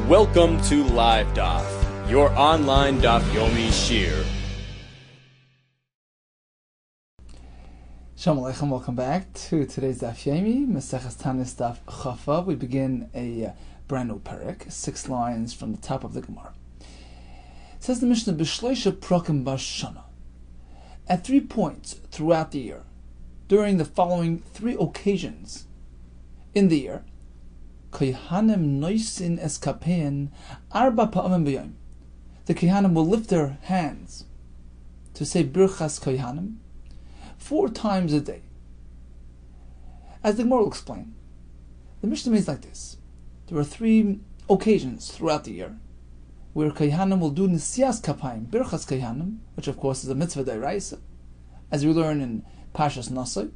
Welcome to Live Daf, your online Daf Yomi Shir. Shalom Aleichem, welcome back to today's Daf Yomi, Maseches Taanis Daf Chafa. We begin a brand new parak, 6 lines from the top of the Gemara. It says the Mishnah, B'shleisha prokim b'shana. At 3 points throughout the year, during the following 3 occasions in the year, Kohanim noisin eskapein arba pa'amim b'yom. The Kohanim will lift their hands to say Birchas Kohanim 4 times a day. As the Gemara will explain, the Mishnah means like this. There are 3 occasions throughout the year where Kohanim will do Nisias Kapayim, Birchas Kohanim, which of course is a mitzvah d'oraisa, as we learn in Parshas Nosai.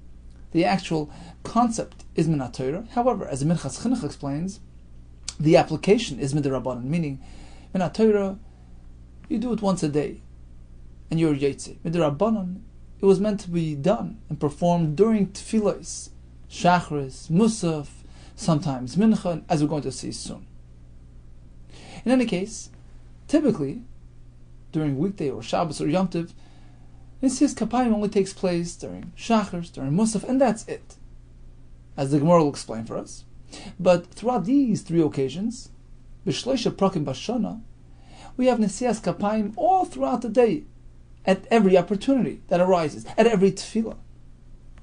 The actual concept is min haTorah. However, as the Minchas Chinuch explains, the application is midrabanan, meaning min haTorah, you do it once a day, and you're yotze. Midrabanan, it was meant to be done and performed during tefillos, shachris, musaf, sometimes mincha, as we're going to see soon. In any case, typically, during weekday or Shabbos or Yom Tov, Nisias Kapayim only takes place during Shachars, during Musaf, and that's it, as the Gemara will explain for us. But throughout these 3 occasions, B'shleisha prokim b'shana, we have Nisias Kapayim all throughout the day, at every opportunity that arises, at every tefillah.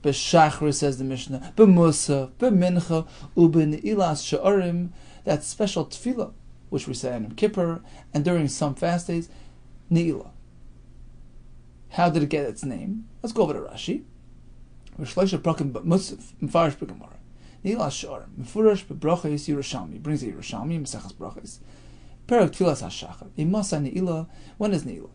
B'shachar, says the Mishnah, b'musaf, b'mincha, u'b'ne'ilas she'arim, that special tefillah, which we say on Yom Kippur, and during some fast days, ne'ilah. How did it get its name? Let's go over to Rashi. B'shleisha prokim b'musaf, m'farish b'gemara. Ne'ilas she'arim, m'furish b'brachos Yerushalmi, brings the Yerushalmi, Maseches Brachos. Perak tefillas hashachar, imasa ne'ilah, when is ne'ilah?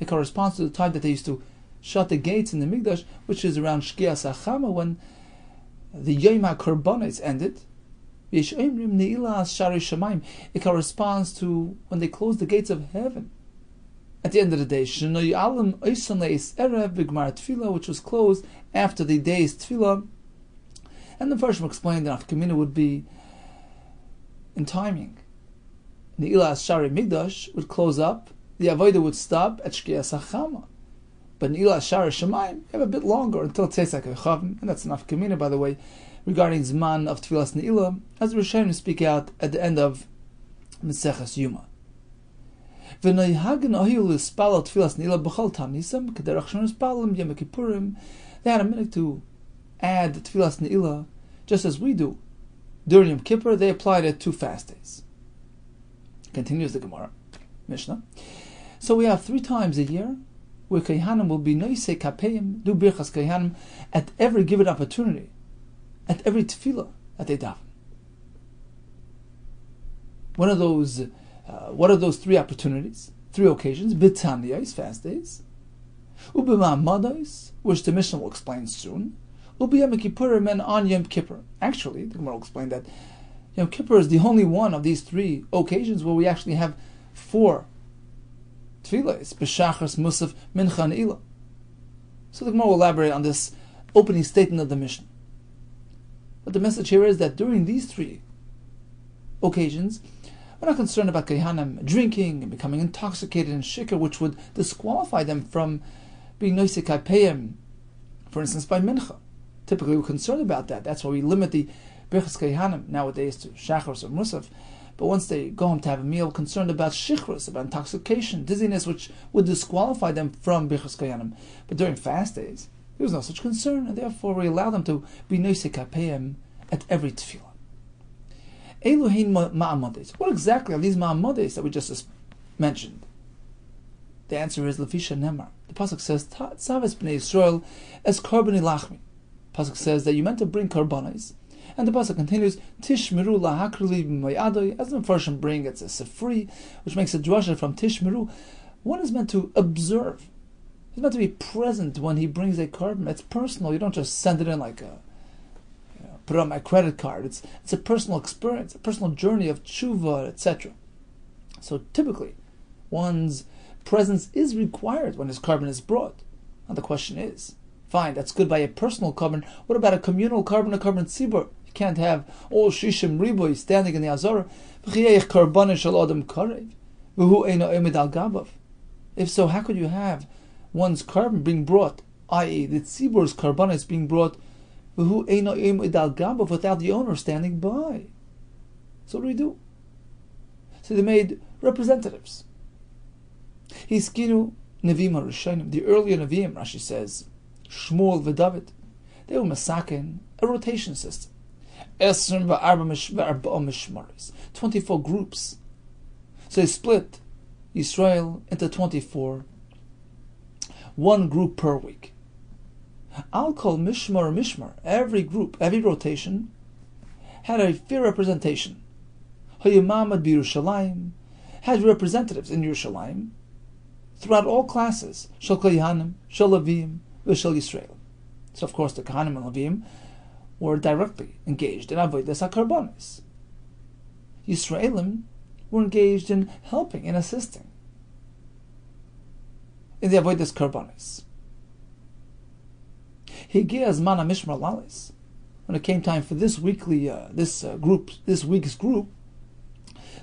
It corresponds to the time that they used to shut the gates in the Mikdash, which is around Shkias HaChama, when the Yom HaKorbanos ended. It corresponds to when they closed the gates of heaven. At the end of the day, which was closed after the day's tefillah. And the Farshim explained that Afkamina would be in timing. Ne'ilas Shari Migdash would close up, the Avodah would stop at Shkias HaChama. But Ne'ilas Shari Shemaim, you have a bit longer until Tzeisak HaChavim, and that's enough Kamina, by the way, regarding Zman of Tfilas Ne'ilah, as the Rishonim speak out at the end of Maseches Yuma. V'noihagen ohiu l'spalal Tfilas Ne'ilah b'chol Taanisam, k'derach shon l'spalim Yom Kippurim. They had a minute to add Tfilas Ne'ilah, just as we do. During Yom Kippur, they applied it to fast days. Continues the Gemara, Mishnah. So we have 3 times a year where Kohanim will be noisei kapayim, do birchas Kohanim, at every given opportunity, at every tefillah that they daven. What are those 3 opportunities, 3 occasions? B'taniyos, fast days. U'b'ma'amados, which the Mishnah will explain soon. U'b'yom kippurim, and on Yom Kippur. Actually, the Gemara will explain that Yom Kippur is the only one of these 3 occasions where we actually have 4 tefillahs, b'shachars, musaf, mincha, and ne'ilah. So the Gemara will elaborate on this opening statement of the Mishnah. But the message here is that during these 3 occasions, we're not concerned about Kohanim drinking and becoming intoxicated and shikar, which would disqualify them from being noisei kapayim, for instance, by mincha. Typically, we're concerned about that. That's why we limit the Birchas Kohanim nowadays to Shachars or Musaf. But once they go home to have a meal, concerned about shichros, about intoxication, dizziness, which would disqualify them from Birchas Kohanim. But during fast days, there was no such concern, and therefore we allow them to be noisei kapayim at every tefillah. Eluhein ma'amades. What exactly are these ma'amades that we just mentioned? The answer is Lefisha Nemar. The pasuk says, "Tzaves b'nei Yisrael es korban ilachmi." The pasuk says that you meant to bring korbanos. And the pasuk continues, Tishmiru lahakrili b'mayadoi, as the Mepharshim bring, it's a sefri, which makes a drasha from Tishmiru. One is meant to observe. He's meant to be present when he brings a korban. It's personal. You don't just send it in like put it on my credit card. It's a personal experience, a personal journey of tshuva, etc. So typically, one's presence is required when his korban is brought. And the question is, fine, that's good by a personal korban. What about a communal korban, a korban tzibur? You You can't have all Shishim Riboy standing in the Azorah. V'chiyech karbanin shel adam karev, v'hu eino omed al gabav. If so, how could you have one's carbon being brought, i.e., the tzibur's karbanis being brought, v'hu eino omed al gabav, without the owner standing by? So what do? So they made representatives. Hiskinu Nevi'im HaRishonim, the earlier Nevi'im, Rashi says, Shmuel v'David, they were masakin, a rotation system. 24 groups. So they split Israel into 24, one group per week. I'll call Mishmar, every group, every rotation, had a fair representation. Hayamamad B'Yerushalayim had representatives in Yerushalayim throughout all classes, Shel Kohanim, Shel Levim, Shel Yisrael. So of course the Kohanim and Levim were directly engaged in Avodas HaKarbanis. Yisraelim were engaged in helping and assisting in the Avodas Karbanis. Higia Zman HaMishmar Lalis, when it came time for this week's group,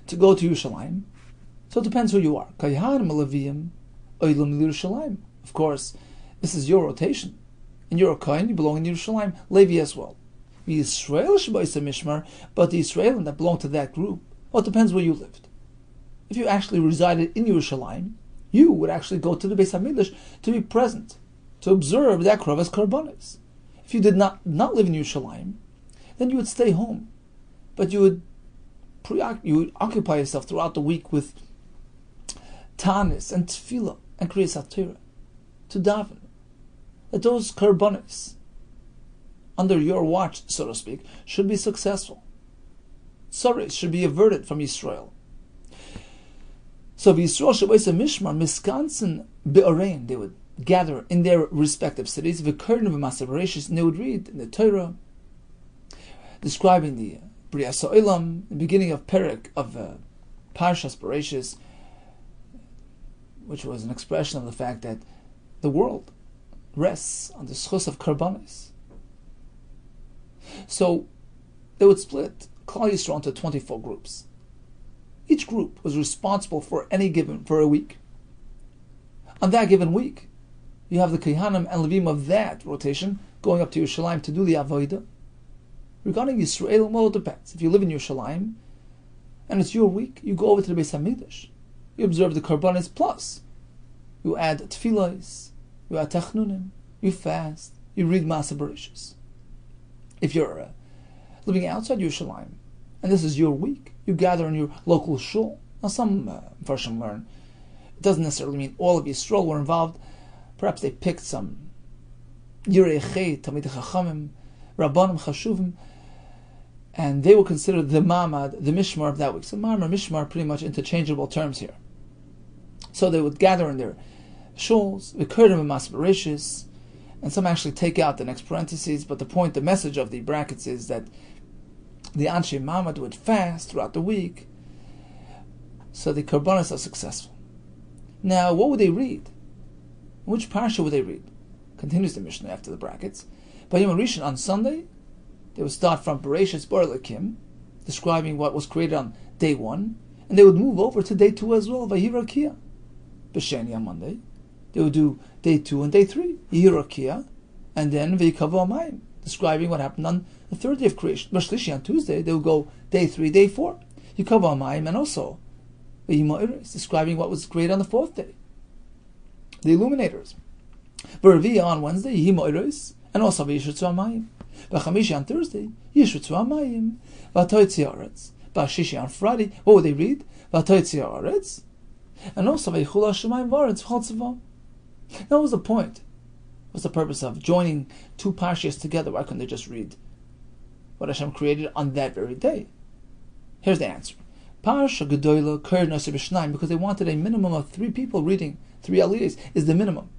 to go to Yerushalayim. So it depends who you are. Kohanim, Levim, Oilim Yerushalayim. Of course, this is your rotation. And you're a Kohen, you belong in Yerushalayim. Levi as well. Yisrael Shabbat Mishmar, but the Israelim that belong to that group, well, it depends where you lived. If you actually resided in Yerushalayim, you would actually go to the Beis HaMikdash to be present, to observe the Akravas Karbanis. If you did not live in Yerushalayim, then you would stay home. But you would occupy yourself throughout the week with Taanis and Tefillah and Kriyas HaTorah, to daven that those Karbanis, under your watch, so to speak, should be successful. Sorrows should be averted from Yisrael. So Yisrael Shabbat Mishmar, Miskansin Be'orein, they would gather in their respective cities, V'kernu V'masav, and they would read in the Torah, describing the Brias Ha'olam, the beginning of Perek of Parshas Bereshis, which was an expression of the fact that the world rests on the schus of Karbanis. So they would split Klal Yisrael into 24 groups. Each group was responsible for a week. On that given week, you have the Kohanim and Levim of that rotation going up to Yerushalayim to do the Avodah. Regarding Yisrael, well, it depends. If you live in Yerushalayim and it's your week, you go over to the Beis HaMikdash. You observe the Karbanis plus. You add Tefillahs, you add Tachnunim, you fast, you read Maaseh Bereshis. If you're living outside Yerushalayim, and this is your week, you gather in your local shul. Now some Farshim learn, it doesn't necessarily mean all of Yisrael were involved. Perhaps they picked some Yirei Chet, Talmidei Chachamim, Rabbanim Chashuvim, and they were considered the Mamad, the Mishmar of that week. So Mamad and Mishmar are pretty much interchangeable terms here. So they would gather in their shuls, V'kerdim Maaseh Bereshis, and some actually take out the next parentheses, but the message of the brackets is that the Anshe Mamad would fast throughout the week, so the Karbanis are successful. Now, what would they read? Which parsha would they read? Continues the Mishnah after the brackets. By Yom Rishon on Sunday, they would start from Bereshis Bar Elokim, describing what was created on day 1, and they would move over to day 2 as well, Vayirakia. B'Sheni on Monday, they would do day 2 and day 3, Yirakia, and then Vayikavo Amayim, describing what happened on the third day of creation. B'Shlishi on Tuesday, they would go day 3, day 4, Yikavo Amayim, and also Vayima, describing what was created on the 4th day, the illuminators. B'Revi'ah on Wednesday, Yima, and also Vayishutzu Amayim. B'Chamishi on Thursday, Yishutzu Amayim, V'Atoytzi Haaretz. B'Shishi on Friday, what would they read? V'Atoytzi Haaretz, and also V'Yichul HaShemayim V'Aretz V'chol Tzavo. Now, what was the point? What's the purpose of joining two parshas together? Why couldn't they just read what Hashem created on that very day? Here's the answer. Parsha Gedola Kir Nasi B'Shnayim, because they wanted a minimum of 3 people reading 3 aliyahs is the minimum.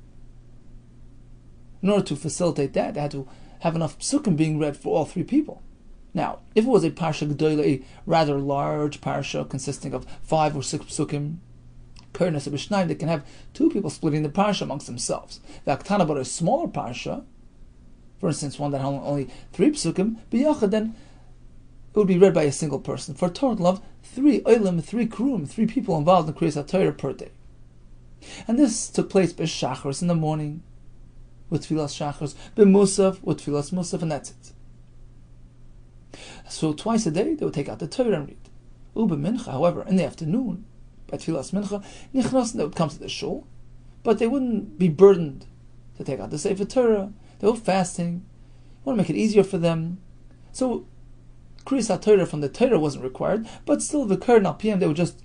In order to facilitate that, they had to have enough psukim being read for all 3 people. Now, if it was a Parsha Gedola, a rather large Parsha consisting of 5 or 6 psukim, Kir Nasi B'Shnayim, they can have 2 people splitting the Parsha amongst themselves. The Aktana, but a smaller Parsha, for instance, one that had only 3 psukim, b'yachad, then it would be read by a single person, for a total of 3 olim, 3 krum, 3 people involved in Kriyas HaTorah per day. And this took place b'shachris in the morning, with Tfilas Shachris, b'musaf, with Tfilas Musaf, and that's it. So twice a day, they would take out the Torah and read. Mincha, however, in the afternoon, by Tfilas Mincha, Nichnas, they would come to the shul, but they wouldn't be burdened to take out the Sefer Torah. They were fasting. You want to make it easier for them. So, Kriyas HaTorah from the Torah wasn't required, but still, the V'kar al PM, they would just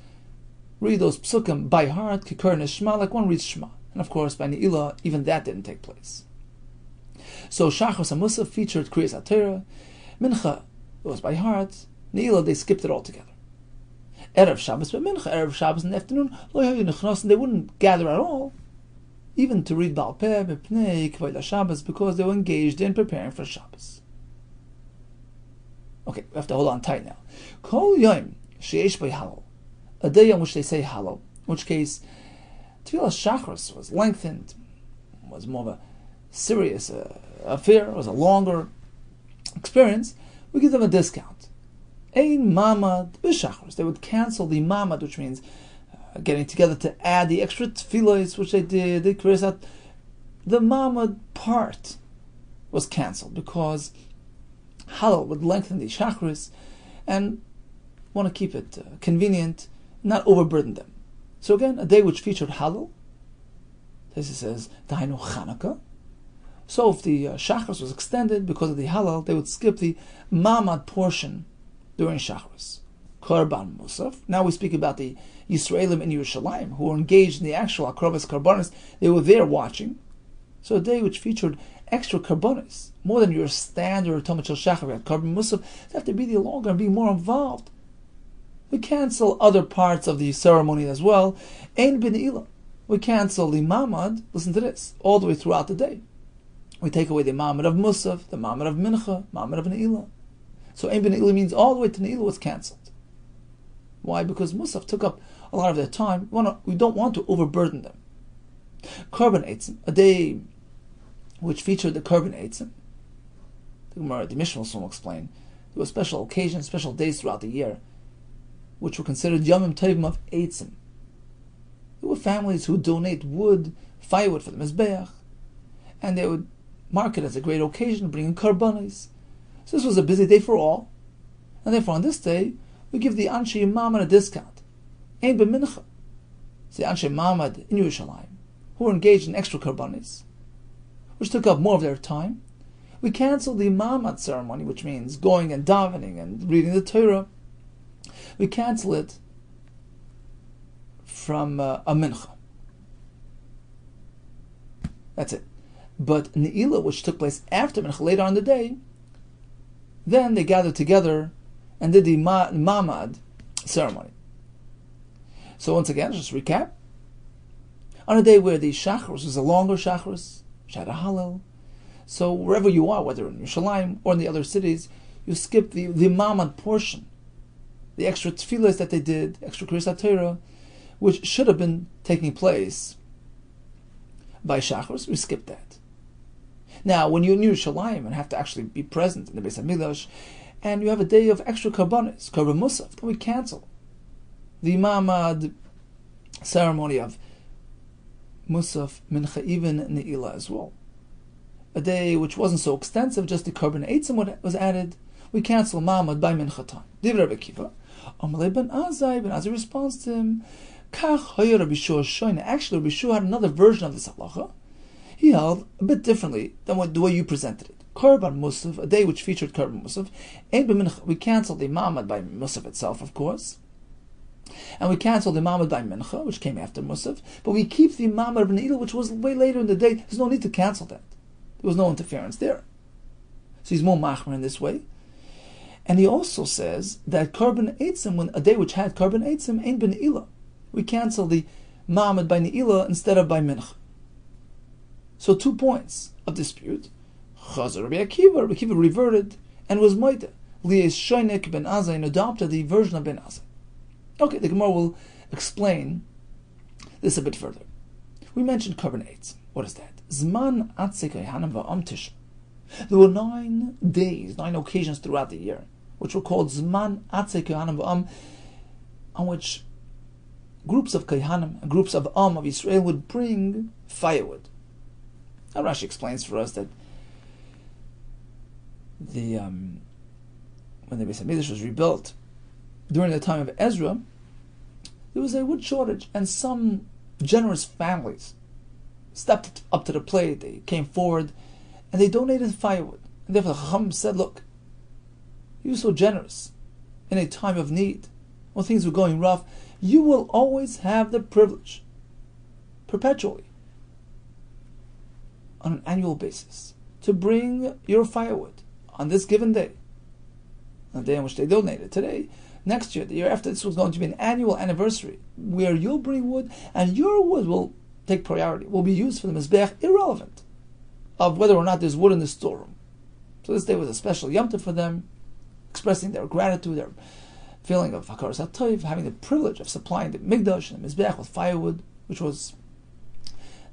read those psukim by heart, Kikar Nishma, like one reads Shema. And of course, by Ne'ilah, even that didn't take place. So, Shachos and Musaf featured Kriyas HaTorah. Mincha, it was by heart. Ne'ilah, they skipped it altogether. Erev Shabbos, but Mincha, Erev Shabbos in the afternoon, and they wouldn't gather at all, even to read Baal Peh, B'pnei, K'vayla Shabbos, because they were engaged in preparing for Shabbos. Okay, we have to hold on tight now. Kol Yom, Sheyesh B'y Halal, a day on which they say Halal, in which case, Tfilas Shachris was lengthened, was more of a serious affair, was a longer experience, we give them a discount. Ein mamad b'shachris. They would cancel the mamad, which means getting together to add the extra tefillos, which they did. They that the mamad part was cancelled because halal would lengthen the shachris and want to keep it convenient, not overburden them. So again, a day which featured halal. This says Dainu Chanukah. So if the shachris was extended because of the halal, they would skip the mamad portion during Shachris. Korban Musaf. Now we speak about the Yisraelim in Yerushalayim who were engaged in the actual Akrovas Karbanis. They were there watching. So a day which featured extra Karbanis, more than your standard Talmud Shel Shachar. At Korban Musaf, they have to be there longer and be more involved. We cancel other parts of the ceremony as well. Ein B'Ne'ilah. We cancel the Mamad, listen to this, all the way throughout the day. We take away the Mamad of Musaf, the Mamad of Mincha, Mamad of Ne'ilah. So Ein B'Ne'ilah means all the way to Ne'ilah was cancelled. Why? Because Musaf took up a lot of their time. We don't want to overburden them. Korban Eitzim, a day which featured the Korban Eitzim. The Mishnah will soon explain. There were special occasions, special days throughout the year, which were considered Yomim Tovim of Eitzim. There were families who donate wood, firewood for the Mizbeach, and they would mark it as a great occasion, bringing Korbanos. So this was a busy day for all, and therefore on this day, we give the Anshe Mamad a discount. Ein B'Mincha. It's the Anshe Mamad in Yerushalayim, who were engaged in extra Karbanis, which took up more of their time. We cancel the Mamad ceremony, which means going and davening and reading the Torah. We cancel it from a Mincha. That's it. But Ne'ilah, which took place after Mincha, later on in the day, then they gathered together and did the Mamad ceremony. So once again, just recap. On a day where the Shachris was a longer Shachris, which had a Hallel, so wherever you are, whether in Yerushalayim or in the other cities, you skip the Mamad portion, the extra tefillas that they did, extra Kriyas HaTorah, which should have been taking place by Shachris, we skip that. Now, when you're in Yerushalayim and have to actually be present in the Beis HaMikdash, and you have a day of extra Karbanis, Korban Musaf, then we cancel the Mamad ceremony of Musaf, Mincha, even Ne'ilah as well. A day which wasn't so extensive, just the Korban Eitzim was added, we cancel Mamad by Mincha time. Divrei Rabbi Akiva, Amalei ben Azai responds to him, Kach Hoyer Rabbi Shua Shoyne. Actually, Rabbi Shua had another version of this halacha. He held a bit differently than the way you presented it. Korban Musaf, a day which featured Korban Musaf, Ein B'Mincha, we canceled the Mamad by Musaf itself, of course, and we canceled the Mamad by Mincha, which came after Musaf, but we keep the Mamad of Ne'ilah, which was way later in the day. There's no need to cancel that. There was no interference there. So he's more machmer in this way. And he also says that Korban Eitzim, when a day which had Korban Eitzim, Ein B'Ne'ilah, we cancel the Mamad by Ne'ilah instead of by Mincha. So 2 points of dispute. Chazar Rabbi Akiva reverted and was moida. Lies Shoinik ben Azai and adopted the version of ben Azai. Okay, the Gemara will explain this a bit further. We mentioned Korban Eitzim. What is that? Zman Atzek Hanam Va'am Tisha. There were 9 days, 9 occasions throughout the year which were called Zman Atzei Kohanim V'Am, on which groups of Kohanim and groups of of Yisrael would bring firewood. Now Rashi explains for us that when the Beis Hamikdash was rebuilt during the time of Ezra, there was a wood shortage, and some generous families stepped up to the plate. They came forward and they donated firewood. And therefore the Chacham said, look, you were so generous in a time of need, when things were going rough, you will always have the privilege, perpetually, on an annual basis, to bring your firewood on this given day, on the day on which they donated. Today, next year, the year after, this was going to be an annual anniversary where you'll bring wood and your wood will take priority, will be used for the Mizbeach, irrelevant of whether or not there's wood in the storeroom. So this day was a special Yom Tov for them, expressing their gratitude, their feeling of Hakaras HaTov, having the privilege of supplying the Mikdash and the Mizbeach with firewood, which was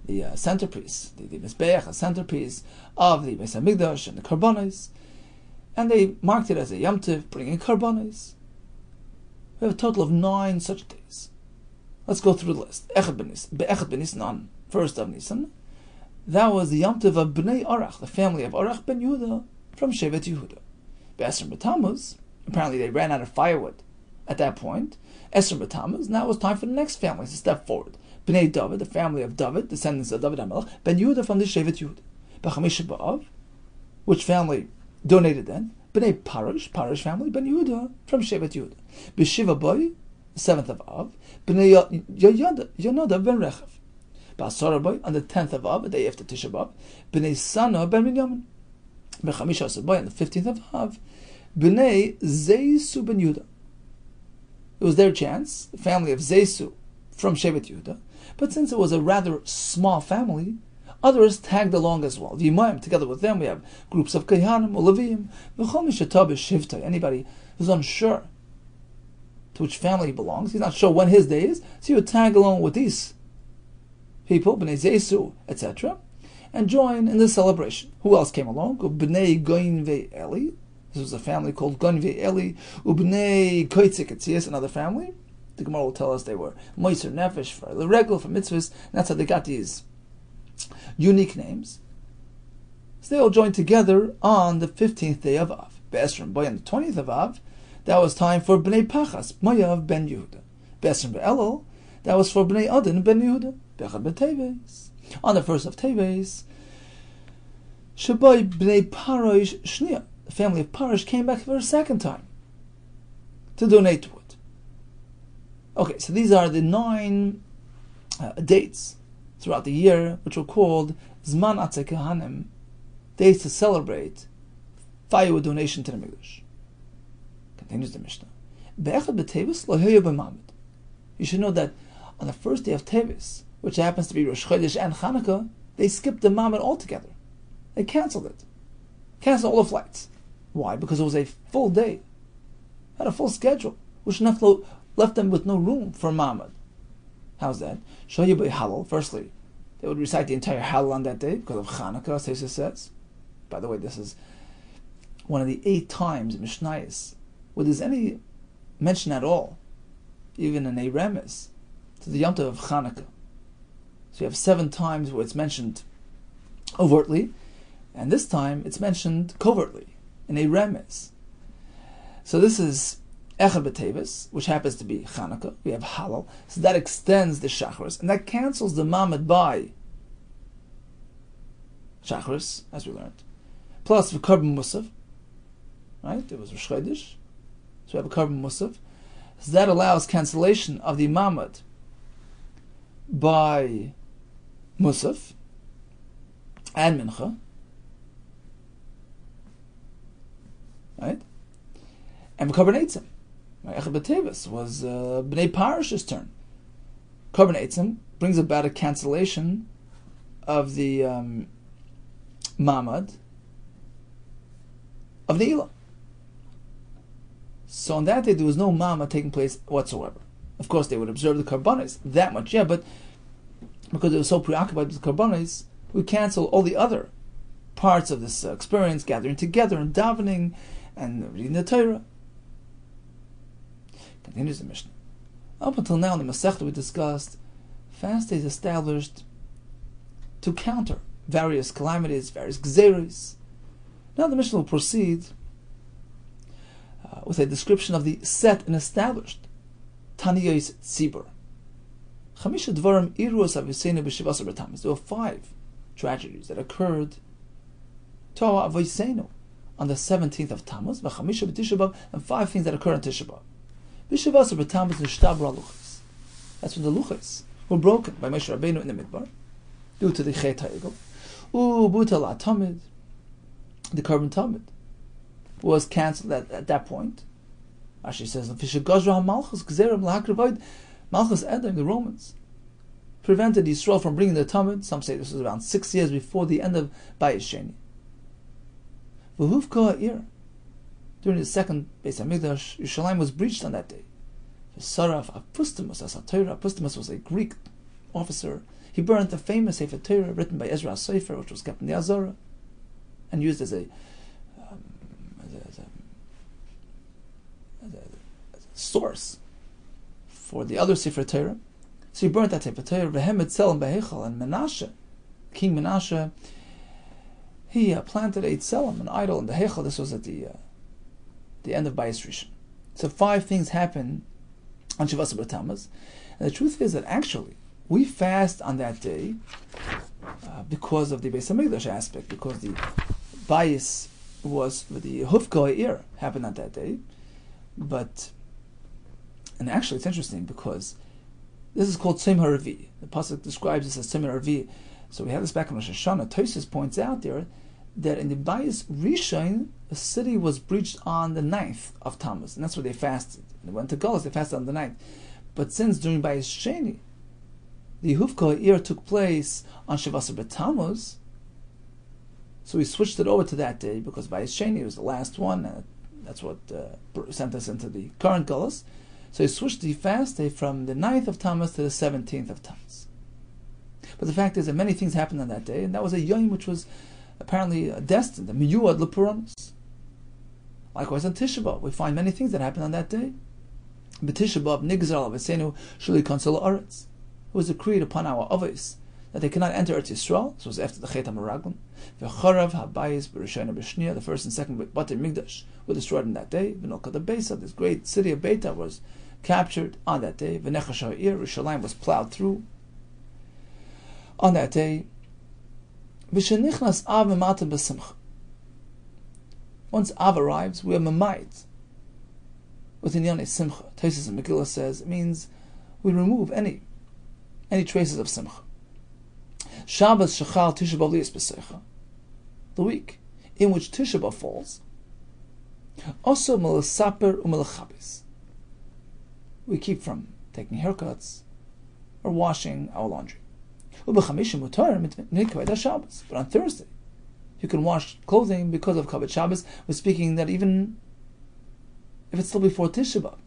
the centerpiece, the Mizbeach, a centerpiece of the Beis Hamikdash and the Karbanos. And they marked it as a Yom Tov, bringing Karbanos. We have a total of 9 such days. Let's go through the list. Echad ben Nisan, first of Nisan. That was the Yom Tov of Bnei Orach, the family of Orach ben Yehuda from Shevet Yehuda. Be'esrim b'Tammuz, apparently they ran out of firewood at that point. Esrim b'Tammuz, now it was time for the next family to step forward. Bnei David, the family of David, descendants of David HaMelech, ben Yehuda from the Shevet Yehuda. B'Chamisha b'Av, which family donated then? Bnei Parosh family, ben Yehuda from Shevet Yehuda. B'Shiva Boy, the 7th of Av, Bnei Yonoda ben Rechav. B'Asara Boy, on the 10th of Av, the day after Tisha B'Av, Bnei Sana ben Binyamin. B'Chamisha Boy, on the 15th of Av, Bnei Zeisu ben Yehuda. It was their chance, the family of Zeisu from Shevet Yehuda, but since it was a rather small family, others tagged along as well. The Yimayim, together with them, we have groups of Kohanim, Levim, V'chol Mishatab Shivta. Anybody who's unsure to which family he belongs, he's not sure when his day is, so he would tag along with these people, Bnei Zeisu, etc., and join in the celebration. Who else came along? Bnei Goin Ve'eli. This was a family called Goin Ve'eli. Ubnei Koitzik Etzias, another family. The Gemara will tell us they were Moiser Nefesh for the Regel, for Mitzvahs, and that's how they got these unique names. So they all joined together on the 15th day of Av. Be'esrim Boy, on the 20th of Av, that was time for Bnei Pachas, Moyav ben Yehuda. Be'esrim Be'elul, that was for Bnei Adin ben Yehuda. Be'echad B'Teves, on the 1st of Teves, Shaboy Bnei Parosh Shnia, the family of Parosh, came back for a second time to donate wood. Okay, so these are the 9 dates throughout the year, which were called Zman Atzei Kohanim, days to celebrate firewood donation to the Mikdash. Continues the Mishnah. Be'echad b'Tevis lo heyu b'Mamad. You should know that on the first day of Tevis, which happens to be Rosh Chodesh and Chanukah, they skipped the Mamad altogether. They cancelled it. Canceled all the flights. Why? Because it was a full day. Had a full schedule, which left them with no room for Mamad. How's that? Shoyu b'Halal. Firstly, they would recite the entire Halal on that day because of Chanukah, as Tesis says. By the way, this is one of the 8 times in Mishnayos where there's any mention at all, even in a remes, to the Yom Tov of Chanukah. So you have 7 times where it's mentioned overtly, and this time it's mentioned covertly, in a remes. So this is Echad B'Tevis, which happens to be Chanukah. We have Halal, so that extends the Shacharis, and that cancels the Mamad by Shacharis, as we learned. Plus the Karban Musaf, right? It was Rosh Chodesh, so we have a Karban Musaf. So that allows cancellation of the Mamad by Musaf and Mincha, right? And Karban Eitzim. Echad B'Tevis was Bnei Parash's turn. Karban Eitzim brings about a cancellation of the Mamad of the Ilah. So on that day there was no Mamad taking place whatsoever. Of course they would observe the Karbanos, that much, yeah, but because they were so preoccupied with the Karbanos, we cancel all the other parts of this experience, gathering together and davening and reading the Torah. Continues the Mishnah. Up until now in the Masechta we discussed fast days established to counter various calamities, various gzeros. Now the Mishnah will proceed with a description of the set and established Taniyos Tzibur. Chamisha Dvarim Iruos Aviseinu b'Shivasar b'Tammuz. There were 5 tragedies that occurred to our Aviseinu on the 17th of Tammuz, v'Chamisha b'Tisha B'Av, and 5 things that occurred on Tisha B'Av. B'Shivasar b'Tammuz nishtabra luchos. That's when the luchos were broken by Moshe Rabbeinu in the Midbar due to the Chet HaEgel. Butal HaTamid, the Korban Tamid, was cancelled at that point. Rashi says, Malchus Edom, the Romans, prevented Yisrael from bringing the Tamid. Some say this was around 6 years before the end of Bayis Sheni. During the second Beis HaMikdash, Yerushalayim was breached on that day. Saraf Apustimus, as Torah. Apustimus was a Greek officer. He burned the famous Sefer Torah written by Ezra Sefer, which was kept in the Azorah and used as a source for the other Sefer Torah. So he burnt that Sefer Torah. Vehemet Tzelem Behechel, and Menashe, King Menashe, he planted a tzelem, an idol, in the Hechel. This was at the end of Bayis Rishon. So 5 things happened on Shivasar b'Tammuz, and the truth is that actually we fast on that day because of the Beis HaMikdash aspect, because the Bayis was the Hufko Ha'ir happened on that day. And actually it's interesting because this is called Tzim HaRevi. The pasuk describes this as Tzim HaRevi. So we have this back in Rosh Hashanah. Tosfos points out there that in the Bayis Rishon, the city was breached on the 9th of Tammuz, and that's where they fasted. And they went to Gullus, they fasted on the 9th. But since during Bayis Sheni, the Hufko Ha'ir took place on Shivasar b'Tammuz, so we switched it over to that day because Bayis Sheni was the last one, and that's what sent us into the current Gullus. So he switched the fast day from the 9th of Tammuz to the 17th of Tammuz. But the fact is that many things happened on that day, and that was a yom which was apparently destined, the miyuad l'puranus. Likewise on Tisha B'Av, we find many things that happened on that day. B'Tisha B'Av nigzar l'vesenu shuli konsol ha'aretz. It was decreed upon our avos that they cannot enter Eretz Yisrael. This was after the Chet HaMeraglim. V'charav habayis b'Rishayna b'Shniya. The first and second Batei Migdash were destroyed on that day. V'nolka the Beisa, this great city of Beita, was captured on that day. V'nechash ha'ir, Yerushalayim was plowed through on that day. V'shenichnas Av v'mata b'simcha. Once Av arrives, we are mamayit with Inyanei Simcha. Tosfos in Megillah says it means we remove any traces of Simcha. Shabbos Shechal Tisha B'Av Lias B'Seicha, the week in which Tisha B'Av falls. Also Melasaper U'Melachabis. We keep from taking haircuts or washing our laundry. But on Thursday, you can wash clothing because of Kavod Shabbos. We're speaking that even if it's still before Tisha B'Av,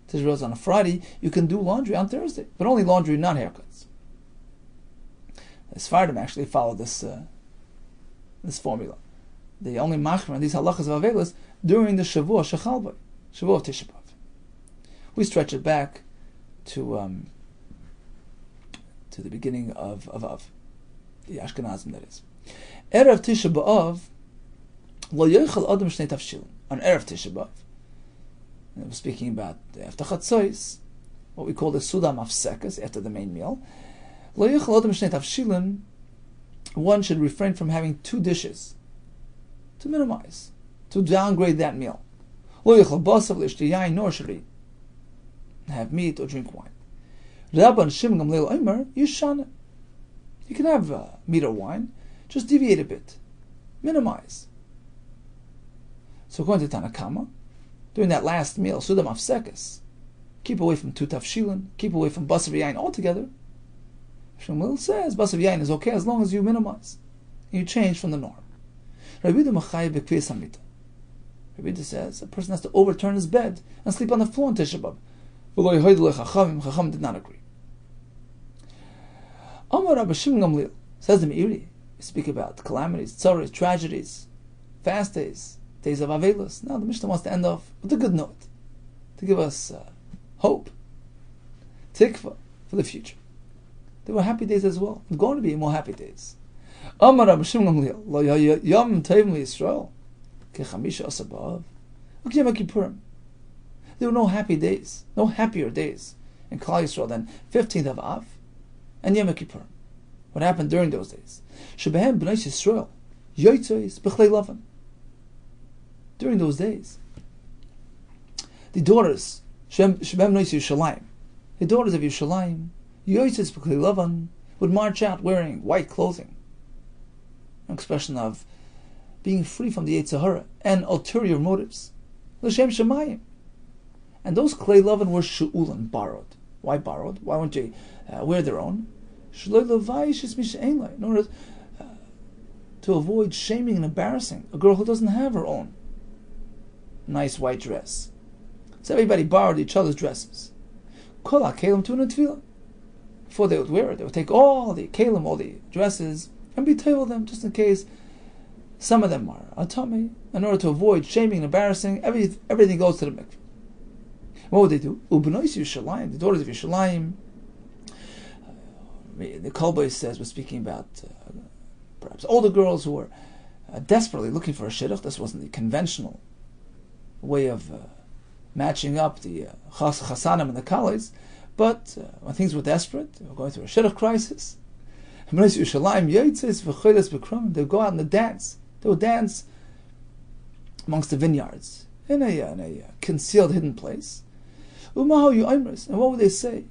Tisha B'Av is on a Friday, you can do laundry on Thursday, but only laundry, not haircuts. The Sfardim actually follow this formula. They only machmer these halachas of avelis during the Shavua Shechalboi, Shavua of Tisha B'Av. We stretch it back to the beginning of Av, the Ashkenazim, that is. Erev Tisha B'Av, lo yochel adam shnei tafshilin. On Erev Tisha B'Av, and we're speaking about after Chatzos, what we call the Sudam Afsekas, after the main meal. Lo yochel adam shnei tafshilin, one should refrain from having 2 dishes, to minimize, to downgrade that meal. Lo yochel basav l'ishti yain, nor should he have meat or drink wine. Rabban Shimon Gamliel Omer, Yishana. You can have meat or wine, just deviate a bit, minimize. So according to Tanakama, during that last meal, Sudam Afsekas, keep away from 2 tafshilin, keep away from basav yain altogether. Shmuel says basav yain is okay as long as you minimize, and you change from the norm. Rabbi Yehuda says a person has to overturn his bed and sleep on the floor in Tisha B'Av. Chacham did not agree. Amar Rabbi Shimon Gamliel, says the Meiri, we speak about calamities, tzaros, tragedies, fast days, days of Avelos. Now the Mishnah wants to end off with a good note, to give us hope, tikva for the future. There were happy days as well. There's going to be more happy days. Amar Rabbi Shimon Gamliel, lo yom tovim liYisrael kechamisha asa b'av. Look at Yom Kippurim. There were no happy days, no happier days in Klal Yisrael than 15th of Av and Yom Kippurim. What happened during those days? Shebehem b'nai Yisrael yoytzeis b'chlei lavan. During those days, the daughters Shebehem b'nai Yerushalayim, the daughters of Yerushalayim, yoytzeis b'chlei lavan, would march out wearing white clothing. An expression of being free from the Yetzer Hara and ulterior motives. L'shem Shemayim. And those klei lavan were shu'ulan, borrowed. Why borrowed? Why wouldn't they wear their own? In order to avoid shaming and embarrassing a girl who doesn't have her own nice white dress. So everybody borrowed each other's dresses. Before they would wear it, they would take all the kelim, all the dresses, and be table them just in case some of them are atami. In order to avoid shaming and embarrassing, everything goes to the mikveh. What would they do? Ubenois Yerushalayim, the daughters of Yerushalayim. The Kolboy says we're speaking about perhaps older girls who were desperately looking for a shidduch. This wasn't the conventional way of matching up the chasanim and the kalis, but when things were desperate, they were going through a shidduch crisis. They would go out and dance. They would dance amongst the vineyards in a concealed, hidden place. And what would they say?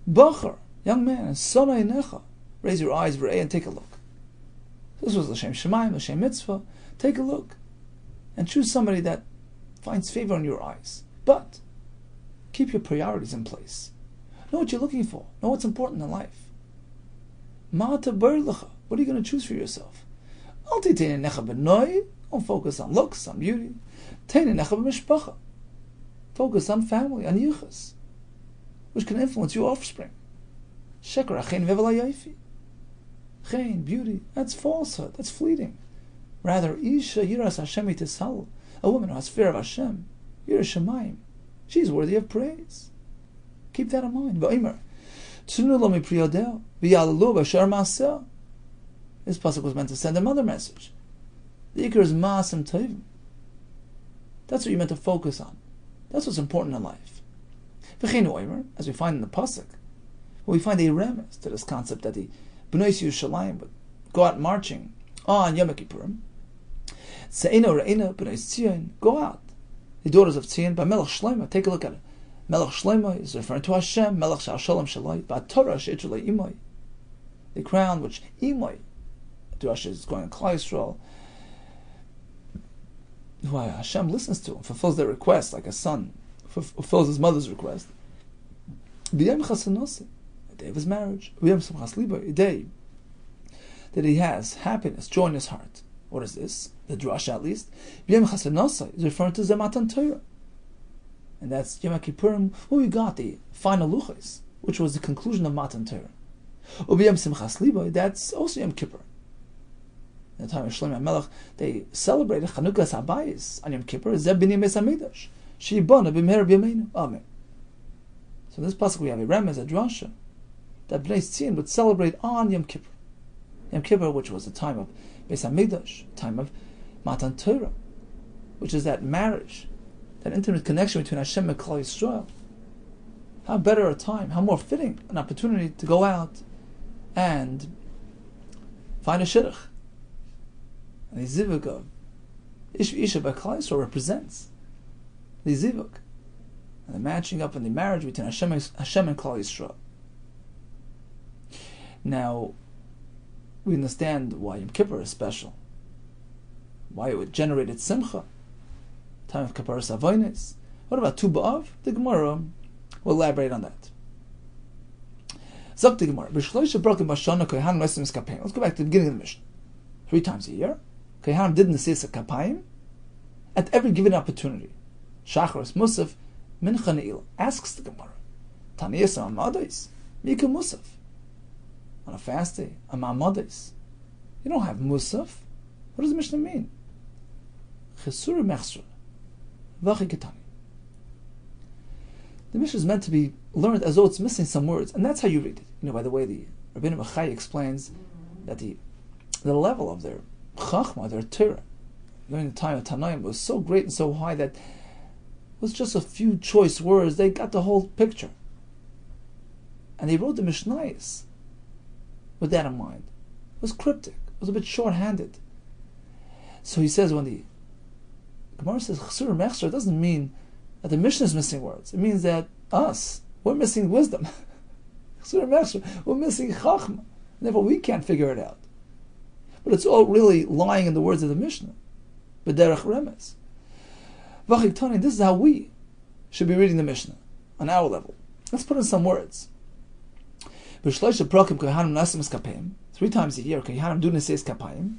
Bachar, young man, raise your eyes and take a look. This was l'shem shemayim, l'shem mitzvah. Take a look and choose somebody that finds favor in your eyes. But keep your priorities in place. Know what you're looking for. Know what's important in life. What are you going to choose for yourself? Don't focus on looks, on beauty. Focus on family, on yichus, which can influence your offspring. Beauty, that's falsehood, that's fleeting. Rather, Isha Yiras Hashem Yitisal, a woman who has fear of Hashem, Yiras Shemayim, she's worthy of praise. Keep that in mind. This pasuk was meant to send another message. The Iker is Ma'asim Tovim. That's what you're meant to focus on. That's what's important in life. As we find in the pasuk, we find a remes to this concept that the Bnei Yerushalayim would go out marching on Yom Kippurim. Go out. The daughters of Tzion, by Melech Shlomo, take a look at it. Melech Shlomo is referring to Hashem, Melech Shal Shalom Shalai, Ba'Torah She'etrulei Imoi. The crown which Imoi, the Rosh is going to Klal Yisrael, who Hashem listens to and fulfills their request like a son fulfills his mother's request. B'yom Chasanosei, the day of his marriage. B'yom Simchas Libo, a day that he has happiness, joy in his heart. What is this? The drasha at least. B'yom Chasanosei is referring to Zematan Torah. And that's Yom Kippurim, where we got the final luchos, which was the conclusion of Matan Torah. Ubiyam Simchas Libo, that's also Yom Kippur. In the time of Shlomo HaMelech, they celebrated Chanukas Habayis on Yom Kippur, Zeb B'nei Beis HaMikdash, She'ibana B'meher B'yameinu. Amen. So in this pasuk we have a remez, a drasha, that Bnei Tzion would celebrate on Yom Kippur. Yom Kippur, which was the time of Beis HaMikdash, time of Matan Torah, which is that marriage, that intimate connection between Hashem and Klal Yisrael. How better a time, how more fitting an opportunity to go out and find a shidduch. And the zivug of Isha by Klal Yisrael represents the zivug and the matching up and the marriage between Hashem and Klal Yisrael. Now, we understand why Yom Kippur is special, why it generated simcha, time of Kapparas Avonos. What about Tu B'Av? The Gemara will elaborate on that. Zok the Gemara. Let's go back to the beginning of the mission. 3 times a year, Kohanim did Nesis Kapayim at every given opportunity. Shacharis Musaf Mincha Ne'ilah asks the Gemara, Taanis Amamadis Mika Musaf. On a fast day, Amamadis. You don't have Musaf. What does the Mishnah mean? Chesura Mechsura. The The Mishnah is meant to be learned as though it's missing some words, and that's how you read it. By the way, the Rabbeinu Bachai explains that the level of their chachma, their Torah, during the time of Tanaim was so great and so high that with just a few choice words, they got the whole picture. And they wrote the Mishnayos with that in mind. It was cryptic. It was a bit short-handed. So he says when the Gemara says Chsur Mechsur, it doesn't mean that the Mishnah is missing words. It means that we're missing wisdom. Chsur Mechsur, we're missing Chachma. Therefore we can't figure it out. But it's all really lying in the words of the Mishnah. B'derech Remes. This is how we should be reading the Mishnah on our level. Let's put in some words. 3 times a year, Kohanim do Neseis Kapayim.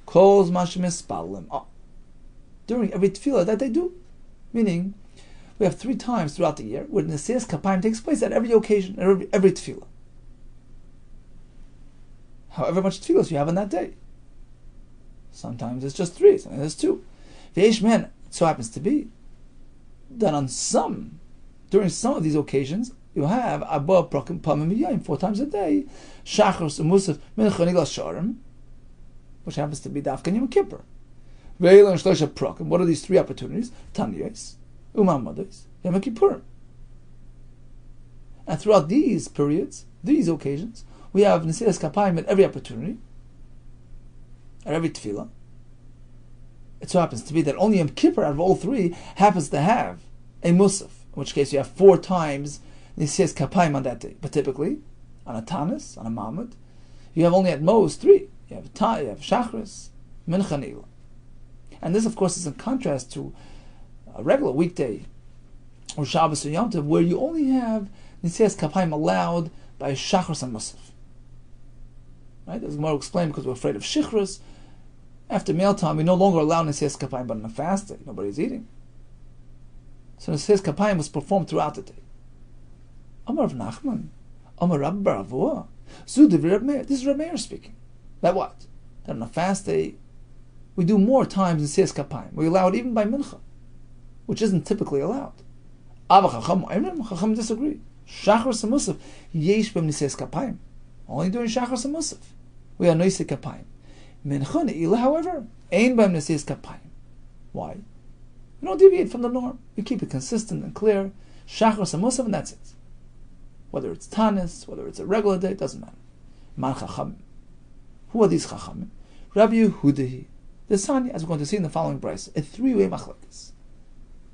Calls Mashimis Spalim. During every tefillah that they do. Meaning, we have 3 times throughout the year where Neseis Kapayim takes place at every occasion, every tefillah. However much tefillahs you have on that day. Sometimes it's just 3, sometimes it's 2. V'yesh men, so happens to be that during some of these occasions, you have Abba Prakim Pamim Yayim 4 times a day, Shachar Musaf Mincha Nigla Sharim, which happens to be Dafkan Yom Kippur. Ve'el and Shloisha Prakim. What are these 3 opportunities? Taniyos, Umamados, Yom Kippurim. And throughout these periods, these occasions, we have Nesilas Kapayim at every opportunity, at every tefillah. It so happens to be that only Yom Kippur out of all 3 happens to have a Musaf, in which case you have 4 times Nesilas Kapayim on that day. But typically, on a Taanis, on a Mamad, you have only at most 3. You have Shachris, Mincha Neila. And this, of course, is in contrast to a regular weekday or Shabbos or Yom Tov, where you only have Nesilas Kapayim allowed by Shachris and Musaf. Right? As Gemara will explain, because we're afraid of Shichrus, after mealtime, we no longer allow Nesilas Kapayim, but on a fast day, nobody's eating. So Nesilas Kapayim was performed throughout the day. Amar Rav Nachman, Amar Rabbi Baravua, Zudiv Reb Meir. This is Reb Meir speaking. That what? That on a fast day, we do more times Nesilas Kapayim. We allow it even by Mincha, which isn't typically allowed. Abba Chacham disagree. Shachar Samusaf, Yesh Bem Nesilas Kapayim. Only during Shachar Samusaf. We are Noisei Kapayim. Mincha Ne'ilah, however, Ein Bem Nesilas Kapayim. Why? We don't deviate from the norm. We keep it consistent and clear. Shachar Samusaf, and that's it. Whether it's Taanis, whether it's a regular day, it doesn't matter. Man Chachamim. Who are these Chachamim? Rabbi Yehuda. The Sanya, as we're going to see in the following brayso, a 3-way machlokes.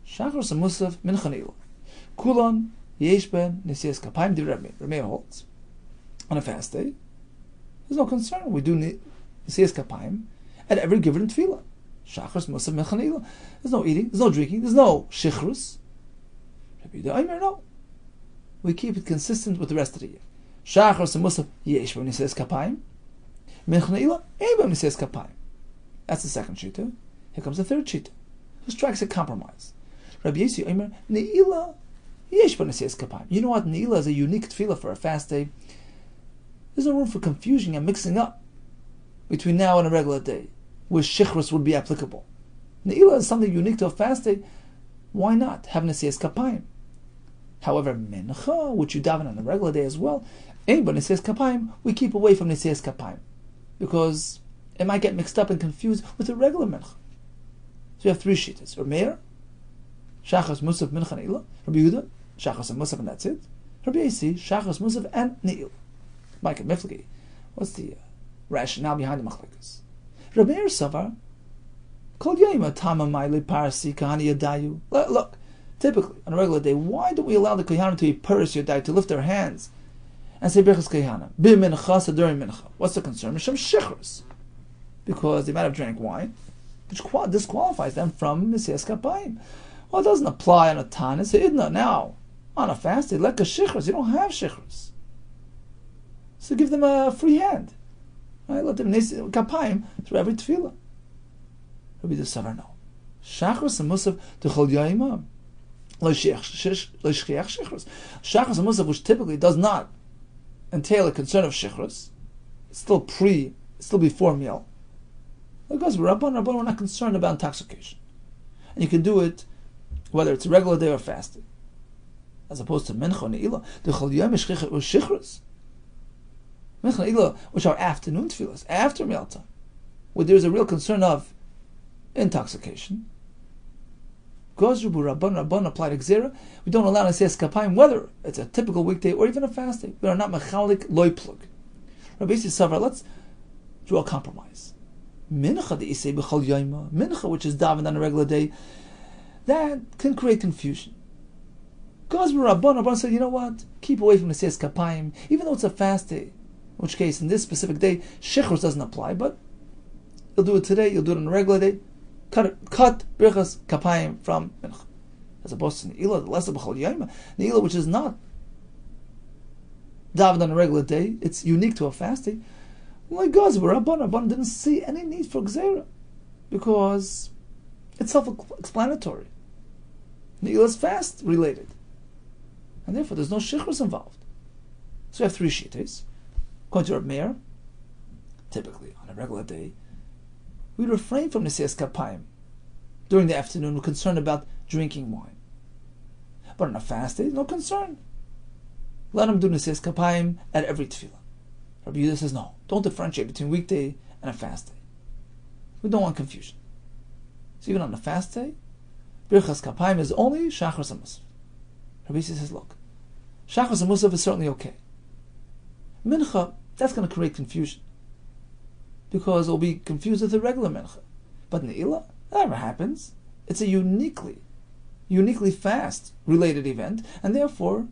Shachar Samusaf, Mincha Ne'ilah. Kulon, Yesh Ben, Nesilas Kapayim, Div Reb Meir. Reb Meir holds. On a fast day, there's no concern. We do Nesilas Kapayim at every given tefillah. Shachar Samusaf, Mincha Ne'ilah. There's no eating, there's no drinking, there's no shichrus. Rabbi Yehuda, no. We keep it consistent with the rest of the year. Shachar Samusaf, Yesh Ben, Nesilas Kapayim. Mincha Ne'ilah, Ein Ben, Nesilas Kapayim. That's the second shita. Here comes the third shita, who strikes a compromise. Rabbi Yossi Omer, Ne'ilah, Yesh Ben Nesilas Kapayim. You know what? Ne'ilah is a unique tefillah for a fast day. There's no room for confusion and mixing up between now and a regular day, where shichrus would be applicable. Ne'ilah is something unique to a fast day. Why not have Nesilas Kapayim? However, Mincha, which you daven on a regular day as well, Ein Ben Nesilas Kapayim, we keep away from Nesilas Kapayim, because it might get mixed up and confused with a regular Mincha. So you have 3 shitas. Reb Meir, Shachar Musaf, Mincha Ne'ilah. Rabbi Yehuda, Shachar Musaf, and that's it. Rabbi Yossi, Shachar Musaf, and Ne'ilah. Mike and Miflagi. What's the rationale behind the machlokes? Reb Meir Savar, Kol Yom Tama Ma'ili Parasi Kahani Yadayu. Look, typically, on a regular day, why don't we allow the Kohanim to be Paris Yadai, to lift their hands and say Birchas Kohanim? Bi Mincha, so during Mincha. What's the concern? Misham Shichrus. Because they might have drank wine, which disqualifies them from Nesilas Kapayim. Well, it doesn't apply on a Taanis. Idna now, on a fast day, Leka Shichrus. You don't have Shichrus. So give them a free hand. Right? Let them Nesilas Kapayim through every tefillah. Rabbi the Savar, no. Shachris and Musaf D'chol Yaimah. Lo Shchiach Shichrus. Shachris and Musaf, which typically does not entail a concern of Shichrus, it's still before meal. Because we're not concerned about intoxication. And you can do it whether it's a regular day or fasting. as opposed to Mincha and Ne'ilah. The Chol Yom is Shichros. Mincha and Ne'ilah, which are afternoon tefillas, after meal time, where there's a real concern of intoxication. Gozrubu Rabban applied Gzera. We don't allow Nesiyas Kapayim, whether it's a typical weekday or even a fast day. We are not Mechalik Loy Plug. Rabbi Yisrael, let's draw a compromise. Mincha the Isei B'chol Yoima, Mincha, which is davened on a regular day, that can create confusion. Gozrubu Rabban said, you know what? Keep away from Nesiyas Kapayim, even though it's a fast day. In which case, in this specific day, Shechros doesn't apply, but you'll do it today, you'll do it on a regular day. Cut Birchas Kapayim from Mincha. As opposed to Ne'ilah, the lesser B'chol Yoima. Ne'ilah, which is not davened on a regular day, it's unique to a fast day. Like Rabban didn't see any need for Gzera, because it's self-explanatory. Ne'ilah is fast related, and therefore there's no Shichros involved. So we have three Shittes. According to Reb Meir, typically on a regular day, we refrain from Nesiyas Kapayim. During the afternoon, we're concerned about drinking wine. But on a fast day, no concern. Let them do Nesiyas Kapayim at every tefillah. Rabbi Yehuda says, no, don't differentiate between weekday and a fast day. We don't want confusion. So even on a fast day, Birchas Kapayim is only Shachris and Musaf. Rabbi Yehuda says, look, Shachris and Musaf is certainly okay. Mincha, that's going to create confusion, because it'll be confused with the regular Mincha. But Ne'ilah, that never happens. It's a uniquely fast related event, and therefore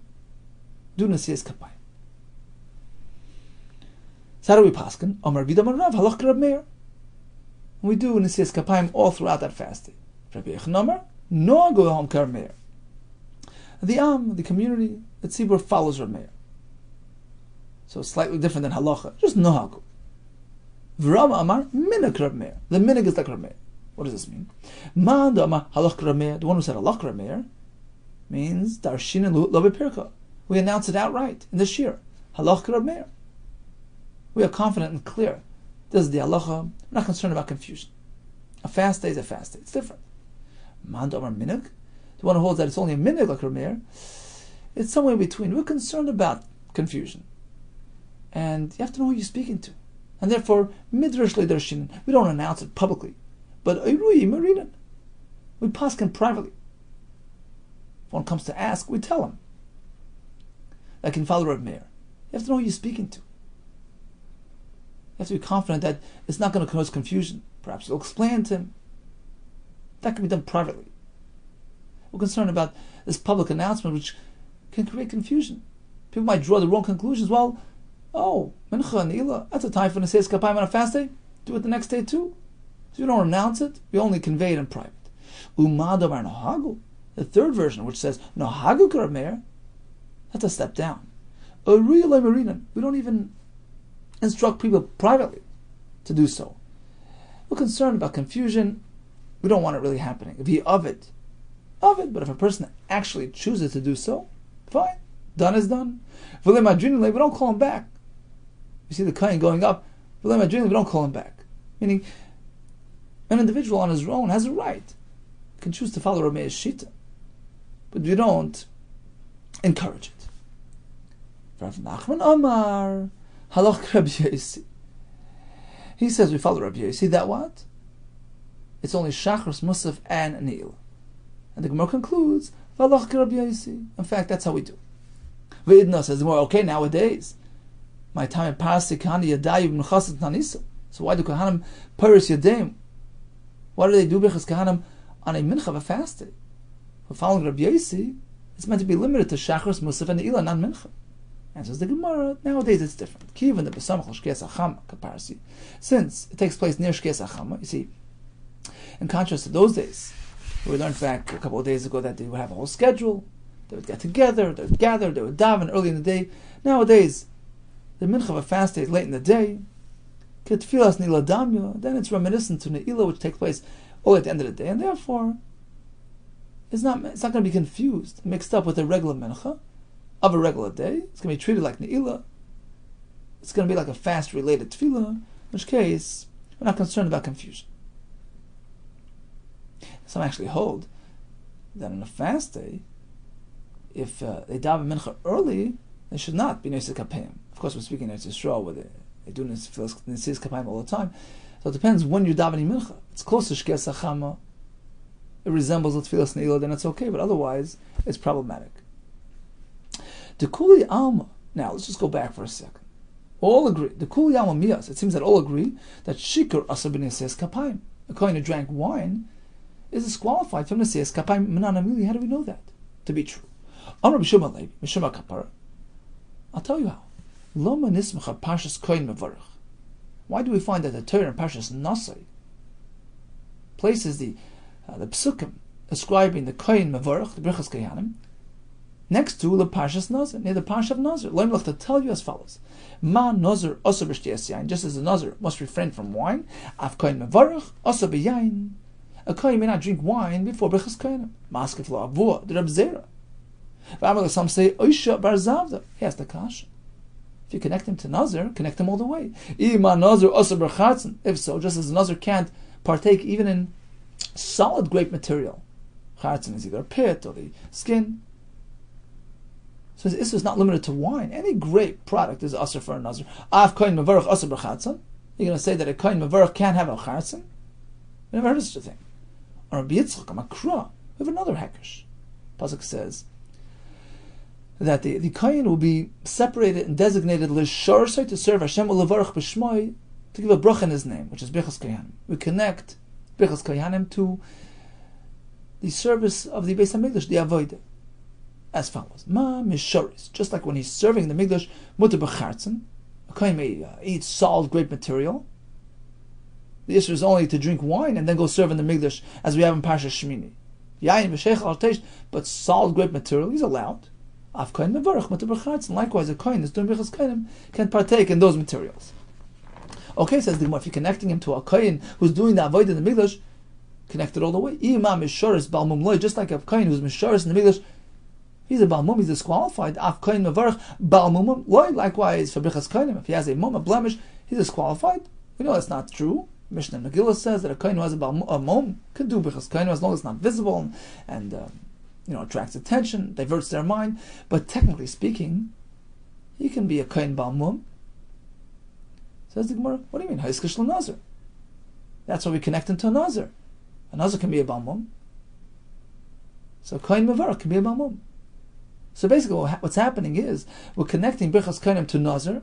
do Nesiyas Kapayim. So how do we paskin? Amar Bidam Rav Halach Reb Meir. We do Nesiyas Kapayim all throughout that fast day. Rabbi Yehuda no go home Reb Meir. The community, the tzibur follows Reb Meir. So it's slightly different than halacha. Just nohagu. V'Rama Amar minig Reb Meir. The minig is like Reb Meir. What does this mean? Man Amar halach Reb Meir. The one who said halach Reb Meir means darshin lo bepirka. We announce it outright in the shir. Halach Reb Meir. We are confident and clear. This is the halacha. We're not concerned about confusion. A fast day is a fast day. It's different. Man Amar minig. The one who holds that it's only a minig like Reb Meir. It's somewhere in between. We're concerned about confusion. And you have to know who you're speaking to. And therefore, midrash le'darshin, we don't announce it publicly. But we paskin privately. If one comes to ask, we tell him. Like in follower of Meir. You have to know who you're speaking to. You have to be confident that it's not going to cause confusion. Perhaps you'll explain to him. That can be done privately. We're concerned about this public announcement, which can create confusion. People might draw the wrong conclusions. Well, Mincha and Ne'ilah, that's a time for Nesiyas Kapayim on a fast day. Do it the next day too. So you don't announce it, we only convey it in private. Umadamar Nohagu, the third version, which says Nohagu Reb Meir, that's a step down. We don't even instruct people privately to do so. We're concerned about confusion. We don't want it really happening. If he of it. But if a person actually chooses to do so, fine. Done is done. We don't call him back. You see the kohen going up. We don't call him back. Meaning, an individual on his own has a right. He can choose to follow Reb Meir's shita, but we don't encourage it. Rav Nachman Amar halach Rabbi Yosi. He says we follow Rabbi Yosi. That what? It's only Shachris, Musaf, and Ne'ilah. And the Gemara concludes halach Rabbi Yosi. In fact, that's how we do. V'idna says more. Okay, nowadays, my time in Parsi Kahani Yadayu B'Nechasat Tanisa. So why do Kahanim Paris Yadayim? Why do they do Birchas Kahanim on a mincha of a fast day? For following Rabbi Yosi, it's meant to be limited to Shachris, Musaf, and Ne'ilah, not mincha. Answers the Gemara. Nowadays it's different. Kivan the Besamach Shkias Achama Kaparsi. Since it takes place near Shkias Achama, you see, in contrast to those days, we learned back a couple of days ago that they would have a whole schedule. They would get together, they would gather, they would daven early in the day. Nowadays, the mincha of a fast day is late in the day. Ketfilas Ne'ilah Damya, then it's reminiscent to Ne'ilah, which takes place only at the end of the day, and therefore it's not going to be confused, mixed up with a regular mincha of a regular day. It's going to be treated like Ne'ilah. It's going to be like a fast-related tefillah, in which case we're not concerned about confusion. Some actually hold that on a fast day, if they daven mincha early, they should not be Nesei Kapayim. Of course, we're speaking Eretz Yisrael, where they do Nesei Kapayim all the time. So it depends when you're davening mincha. If it's close to Shkias Hachama, it resembles the Tfilas Ne'ilah, then it's okay, but otherwise, it's problematic. The Kuli Alma. Now, let's just go back for a second. All agree. The Kuli Alma Miyas. It seems that all agree that Shikar Asar b'Nesei Kapayim. A kohen who drank wine is disqualified from Nesei Kapayim. Menanamili. How do we know that to be true? Amar B'Shuma Levi, B'Shuma Kapara. I'll tell you how. Loma Nismacha Parshas Kohen Mevarach. Why do we find that the Torah in Parshas Nasai places the psukim ascribing the Kohen Mevarach, the Brichas Kohanim, next to the Parshas Nazir, near the Parsha of Nazir? Lo Yimlach, to tell you as follows: Ma Nazir Osa b'Shtiyas Yain, just as the Nazir must refrain from wine, Av Kohen Mevarach Osa b'Yain. A Kohen may not drink wine before Brichas Kohanim. Maskef lo Avua, the Reb Zera. Some say Oisha Bar Zavda. He has the kasha. If you connect him to Nazir, connect him all the way. If so, just as the Nazir can't partake even in solid grape material, Chatzin is either a pit or the skin. So this is not limited to wine. Any grape product is asr for a Nazir. Av kohen mevarach asr b'chatzin. You're going to say that a kohen mevarach can't have a chatzin? We never heard of such a thing. Or Rabbi Yitzchak, a makra. We have another hekesh. Pasuk says that the kohen will be separated and designated l'sharsai, to serve Hashem, u'levarach b'shmoi, to give a bracha in his name, which is Brichas Kohanim. We connect Brichas Kohanim to the service of the Beis HaMikdash, the Avodah, as follows: Ma mishoris, just like when he's serving the Mikdash, mutar b'chartzen, a kohen may eat solid grape material. The issue is only to drink wine and then go serve in the Mikdash, as we have in Parshas Shemini. Yain v'sheichel al teish, but solid grape material he's allowed. Av kohen mevarach mutar b'chartzen. Likewise, a kohen is doing Brichas Kohanim can partake in those materials. Okay, says the Gemara, if you're connecting him to a kohen who's doing the avodah in the Mikdash, connect it all the way. Ima mishoris balmum loy, just like a kohen who's mishoris in the Mikdash, he's a balmum, he's disqualified. Af kohen mevarach balmum loy. Likewise for Brichas Kohanim, if he has a mum, a blemish, he's disqualified. We know that's not true. Mishnah Megillah says that a kohen who has a mum can do Brichas Kohanim as long as it's not visible and attracts attention, diverts their mind. But technically speaking, he can be a kohen balmum. Says the Gemara, what do you mean? Haiskish l'nazir. That's why we connect him to a nazir. A nazir can be a balmum. So kohen mevarach can be a balmum. So basically what's happening is we're connecting Brichas Kohanim to nazir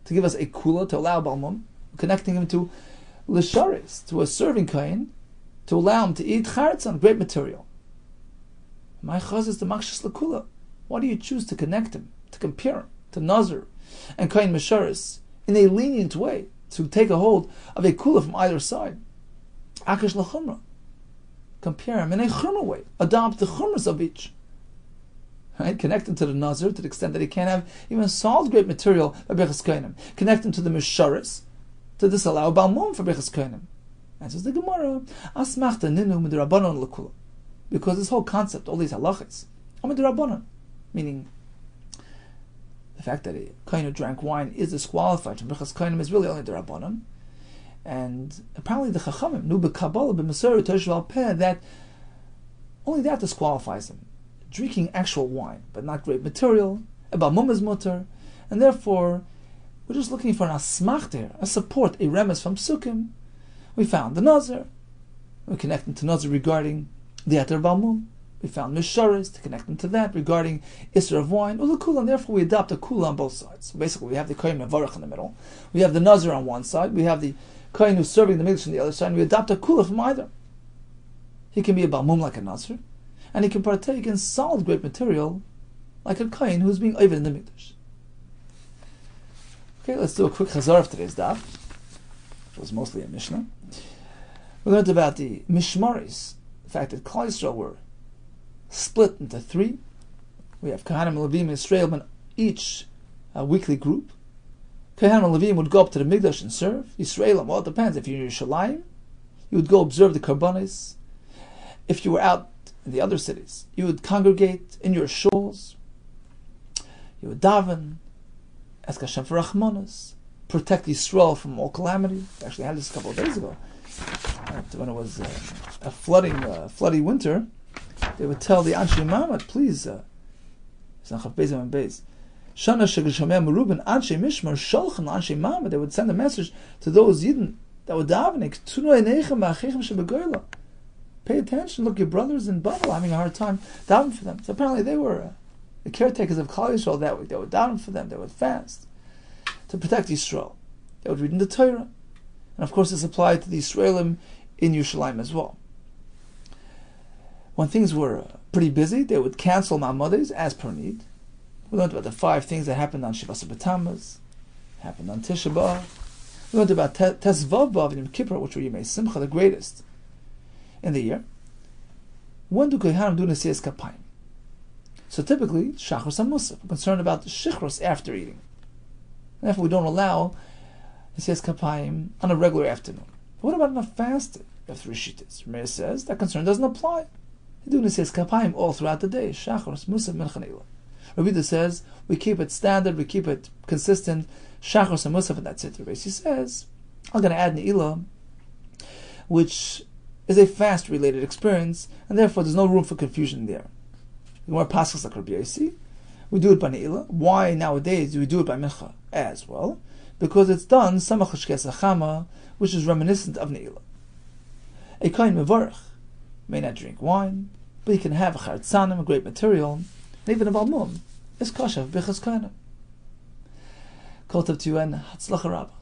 to give us a kula, to allow balmum. We're connecting him to l'sharis, to a serving kohen, to allow him to eat charetzon, great material. My chaz is the makshis l'kula. Why do you choose to connect him, to compare him to nazir and kohen misharis in a lenient way, to take a hold of a kula from either side? Akish l'chumra. Compare him in a chumra way. Adopt the chumras of each. Right? Connect him to the nazir to the extent that he can't have even solid grape material by Brichas Kohanim. Connect him to the misharis to disallow balmum for Brichas Kohanim. Answers the Gemara, Asmachta ninu midrabanon l'kula. Because this whole concept, all these halachas, are midrabanon, meaning the fact that a kohen who drank wine is disqualified from Brichas Kohanim is really only derabanan. And apparently the Chachamim knew b'Kabbalah b'Maseret Tosh Val Peh that only that disqualifies him. Drinking actual wine, but not grape material, a balmum is mutar, and therefore we're just looking for an asmach there, a support, a remes from Sukkim. We found the Nazir. We connect him to Nazir regarding the Eter balmum. We found Misharis to connect them to that regarding Isser of wine, or the Kula, and therefore we adopt a Kula on both sides. So basically, we have the Kohen Mevarach in the middle, we have the Nazir on one side, we have the Kohen who's serving the Mikdash on the other side, and we adopt a Kula from either. He can be a Balmum like a Nazir, and he can partake in solid grape material like a Kohen who's being over in the Mikdash. Okay, let's do a quick Chazar of today's daf, which was mostly a Mishnah. We learned about the Mishmaris, the fact that Klal Yisrael were split into three. We have Kohanim, Levim, and Yisrael, each a weekly group. Kohanim and Levim would go up to the Mikdash and serve. Yisrael, well, it depends. If you're in Yerushalayim, you would go observe the Karbanis. If you were out in the other cities, you would congregate in your shuls. You would daven, ask Hashem for Rachmanas, protect Yisrael from all calamity. We actually had this a couple of days ago. When it was a floody winter, they would tell the Anshe Mamat, please Shana Shegeshomea Merubin Anshe Mishmar Sholchan Anshe Mama. They would send a message to those Yidden that were davening. Pay attention. Look, your brothers in Babel are having a hard time davening for them. So apparently they were the caretakers of Klal Yisrael that week. They would daven for them. They would fast to protect Yisrael. They would read in the Torah, and of course this applied to the Yisraelim in Yerushalayim as well. When things were pretty busy, they would cancel Ma'amades as per need. We learned about the 5 things that happened on Shivas B'Tammuz, happened on Tisha B'Av. We learned about Tes Vav B'Av and Yom Kippur, which were Yemei Simcha, the greatest in the year. When do Kohanim do Nesiyas Kapayim? So typically, Shachros HaMusaf, we're concerned about the Shichros after eating. Therefore, we don't allow Nesiyas Kapayim on a regular afternoon. But what about on a fasted? You have 3 shittas. Meir says that concern doesn't apply. You do Nesiyas Kapayim all throughout the day. Shachros, Musaf, Mincha, Neila. Rabbi Yehuda says we keep it standard, we keep it consistent, Shachros and Musaf, and that's it. Rabbi says, I'm going to add Ne'ilah, which is a fast-related experience, and therefore there's no room for confusion there. The more passages like Rabbi Yossi, we do it by Ne'ilah. Why nowadays do we do it by Mincha as well? Because it's done Samach Shkes Achama, which is reminiscent of Ne'ilah. A Kohen Mevarach may not drink wine, but he can have a Charatzanim, a great material, and even a Balmum is kosher, bichas kohanim. Kol tov to you and Hatzlacha Rabbah.